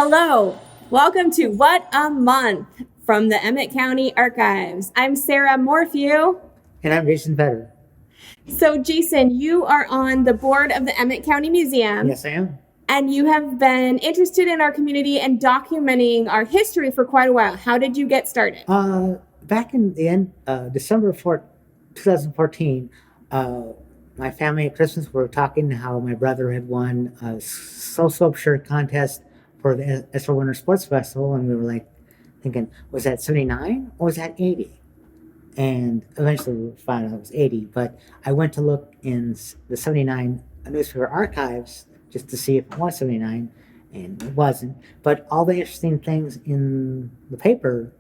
Hello, welcome to What a Month from the Emmett County Archives. I'm Sarah Morphew. And I'm Jason Vedder. So Jason, you are on the board of the Emmett County Museum. Yes, I am. And you have been interested in our community and documenting our history for quite a while. How did you get started? Back in the end, December 2014, my family at Christmas were talking how my brother had won a slope shirt contest for the Estherville Winter Sports Festival, and we were like thinking, was that 79 or was that 80? And eventually we found out it was 80, but I went to look in the 79 newspaper archives just to see if it was 79, and it wasn't. But all the interesting things in the paper,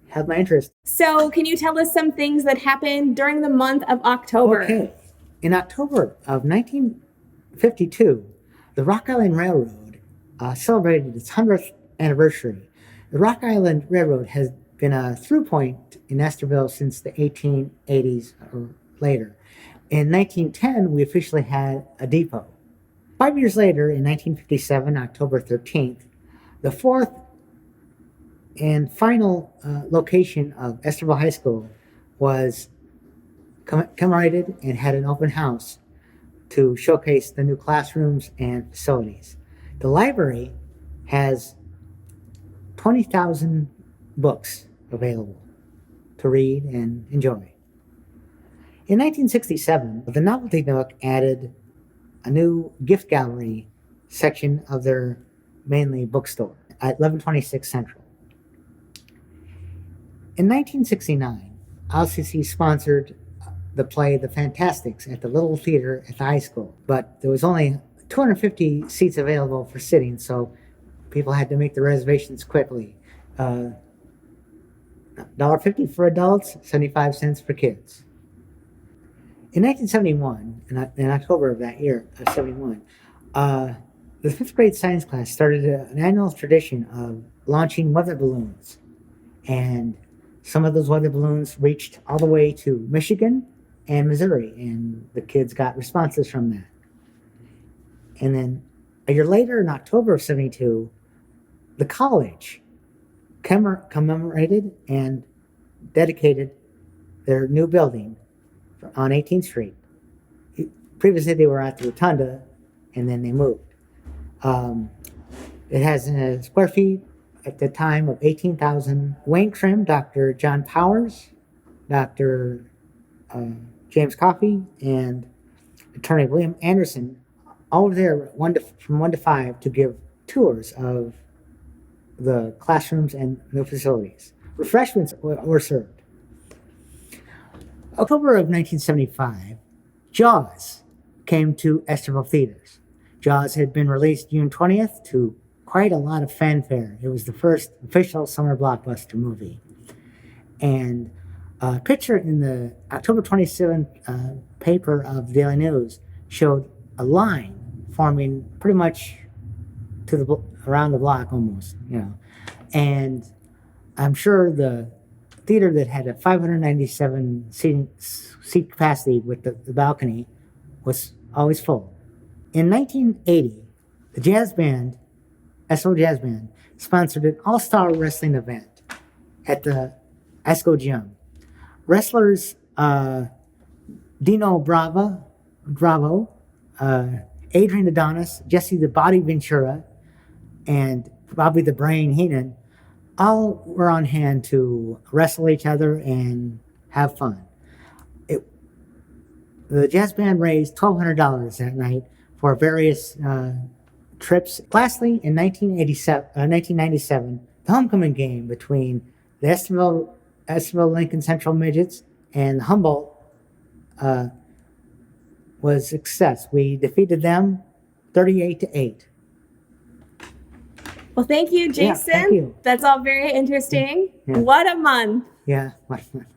had my interest. So can you tell us some things that happened during the month of October? Okay. In October of 1952, the Rock Island Railroad celebrated its 100th anniversary. The Rock Island Railroad has been a through point in Estherville since the 1880s or later. In 1910, we officially had a depot. 5 years later, in 1957, October 13th, the fourth and final location of Estherville High School was commemorated and had an open house to showcase the new classrooms and facilities. The library has 20,000 books available to read and enjoy. In 1967, the Novelty Nook added a new gift gallery section of their mainly bookstore at 1126 Central. In 1969, LCC sponsored the play The Fantastics at the Little Theater at the high school, but there was only 250 seats available for sitting, so people had to make the reservations quickly. $1.50 for adults, 75 cents for kids. In 1971, in October of that year, 71, the fifth grade science class started an annual tradition of launching weather balloons. And some of those weather balloons reached all the way to Michigan and Missouri, and the kids got responses from that. And then a year later, in October of 72, the college commemorated and dedicated their new building on 18th Street. Previously, they were at the Rotunda, and then they moved. It has a square feet at the time of 18,000. Wayne Trim, Dr. John Powers, Dr. James Coffey, and Attorney William Anderson, all were there from 1 to 5 to give tours of the classrooms and new facilities. Refreshments were served. October of 1975, Jaws came to Estherville theaters. Jaws had been released June 20th to quite a lot of fanfare. It was the first official summer blockbuster movie. And a picture in the October 27th paper of the Daily News showed a line forming pretty much to around the block almost, And I'm sure the theater that had a 597 seat capacity with the balcony was always full. In 1980, the jazz band, Estherville Jazz Band, sponsored an all-star wrestling event at the ESCO Gym. Wrestlers Dino Bravo, Adrian Adonis, Jesse the Body Ventura, and Bobby the Brain Heenan all were on hand to wrestle each other and have fun. The jazz band raised $1,200 that night for various trips. Lastly, in 1997, the homecoming game between the Estherville Lincoln Central Midgets and Humboldt was a success. We defeated them 38-8. Well, thank you, Jason. Yeah, thank you. That's all very interesting. Yeah. What a month. Yeah, what a month.